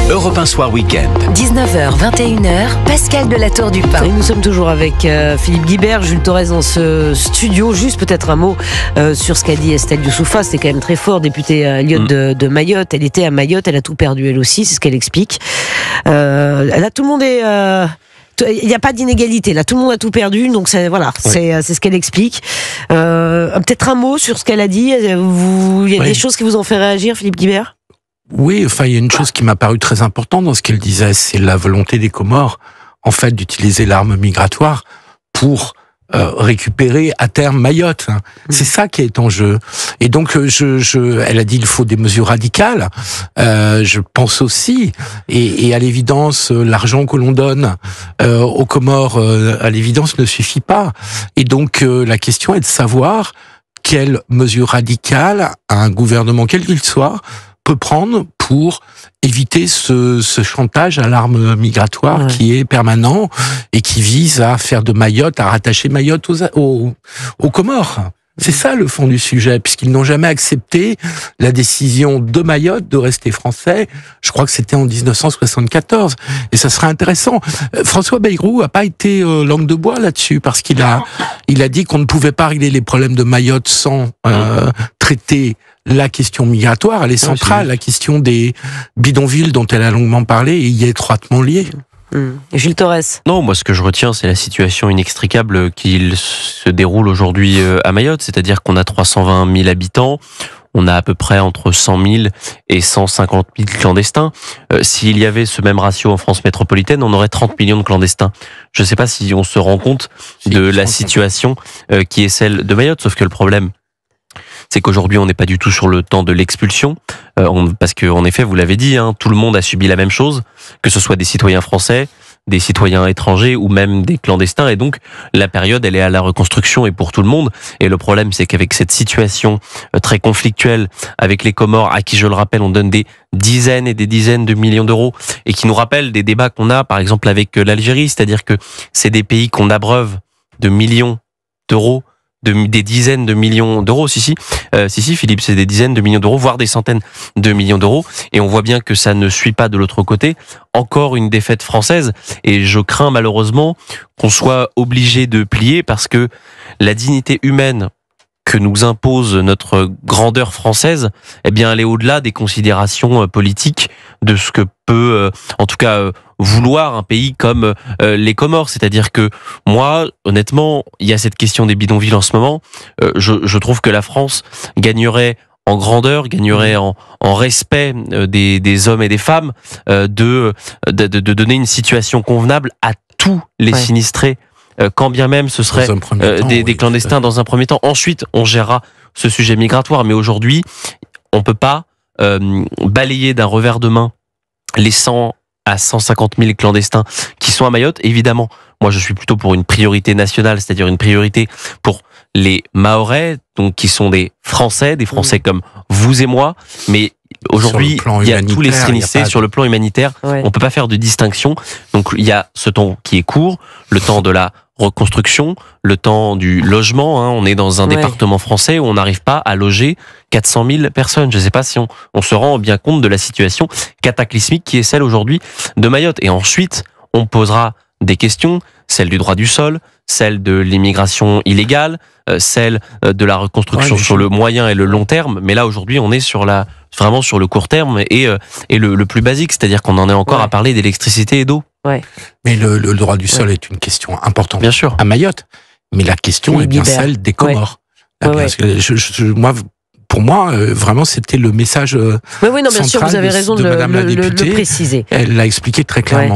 Europe 1 Soir Week-end. 19h, 21h, Pascal de la Tour du Pin. Et nous sommes toujours avec Philippe Guibert, Jules Torres dans ce studio. Juste peut-être un mot sur ce qu'a dit Estelle Youssouffa. C'était quand même très fort, députée Lyotte de Mayotte. Elle était à Mayotte, elle a tout perdu elle aussi, c'est ce qu'elle explique. Là, tout le monde est... il n'y a pas d'inégalité, là tout le monde a tout perdu, donc voilà, c'est ce qu'elle explique. Peut-être un mot sur ce qu'elle a dit. Il y a des choses qui vous ont fait réagir, Philippe Guibert? Oui, enfin, il y a une chose qui m'a paru très importante dans ce qu'elle disait, c'est la volonté des Comores, en fait, d'utiliser l'arme migratoire pour récupérer à terme Mayotte. C'est ça qui est en jeu. Et donc, elle a dit il faut des mesures radicales. Je pense aussi, et à l'évidence, l'argent que l'on donne aux Comores, à l'évidence, ne suffit pas. Et donc, la question est de savoir quelles mesures radicales un gouvernement, quel qu'il soit, peut prendre pour éviter ce chantage à l'arme migratoire qui est permanent et qui vise à faire de Mayotte, à rattacher Mayotte aux Comores. C'est ça le fond du sujet, puisqu'ils n'ont jamais accepté la décision de Mayotte de rester français. Je crois que c'était en 1974. Et ça serait intéressant. François Bayrou a pas été langue de bois là-dessus, parce qu'il a dit qu'on ne pouvait pas régler les problèmes de Mayotte sans traiter la question migratoire. Elle est centrale. La question des bidonvilles dont elle a longuement parlé et y est étroitement liée. Jules Torres. Non, moi ce que je retiens, c'est la situation inextricable qui se déroule aujourd'hui à Mayotte, c'est-à-dire qu'on a 320 000 habitants, on a à peu près entre 100 000 et 150 000 clandestins. S'il y avait ce même ratio en France métropolitaine, on aurait 30 millions de clandestins. Je ne sais pas si on se rend compte de la situation qui est celle de Mayotte, sauf que le problème, c'est qu'aujourd'hui, on n'est pas du tout sur le temps de l'expulsion, parce que, en effet, vous l'avez dit, tout le monde a subi la même chose, que ce soit des citoyens français, des citoyens étrangers ou même des clandestins. Et donc, la période, elle est à la reconstruction et pour tout le monde. Et le problème, c'est qu'avec cette situation très conflictuelle avec les Comores, à qui, je le rappelle, on donne des dizaines et des dizaines de millions d'euros, et qui nous rappellent des débats qu'on a, par exemple, avec l'Algérie, c'est-à-dire que c'est des pays qu'on abreuve de millions d'euros, des dizaines de millions d'euros. Si, Philippe, c'est des dizaines de millions d'euros, voire des centaines de millions d'euros. Et on voit bien que ça ne suit pas de l'autre côté. Encore une défaite française. Et je crains malheureusement qu'on soit obligé de plier, parce que la dignité humaine que nous impose notre grandeur française, eh bien, elle est au-delà des considérations politiques de ce que peut, en tout cas, vouloir un pays comme les Comores. C'est-à-dire que moi, honnêtement, il y a cette question des bidonvilles en ce moment. Je trouve que la France gagnerait en grandeur, gagnerait en respect des hommes et des femmes, de donner une situation convenable à tous les sinistrés, quand bien même ce serait des clandestins dans un premier temps. Ensuite, on gérera ce sujet migratoire. Mais aujourd'hui, on peut pas balayer d'un revers de main les 100 à 150 000 clandestins qui sont à Mayotte. Évidemment, moi je suis plutôt pour une priorité nationale, c'est-à-dire une priorité pour les Mahorais, donc qui sont des Français comme vous et moi. Mais aujourd'hui, il y a tous les sinistrés sur le plan humanitaire. On peut pas faire de distinction. Donc il y a ce temps qui est court, le temps de la reconstruction, le temps du logement. On est dans un département français où on n'arrive pas à loger 400 000 personnes. Je ne sais pas si on se rend bien compte de la situation cataclysmique qui est celle aujourd'hui de Mayotte. Et ensuite, on posera des questions, celle du droit du sol, celle de l'immigration illégale, celle de la reconstruction sur le moyen et le long terme. Mais là, aujourd'hui, on est vraiment sur le court terme et le plus basique, c'est-à-dire qu'on en est encore à parler d'électricité et d'eau. Mais le droit du sol est une question importante, bien sûr, à Mayotte. Mais la question est bien celle des Comores. Parce que pour moi, vraiment, c'était le message bien sûr, vous avez raison de le préciser. Elle l'a expliqué très clairement.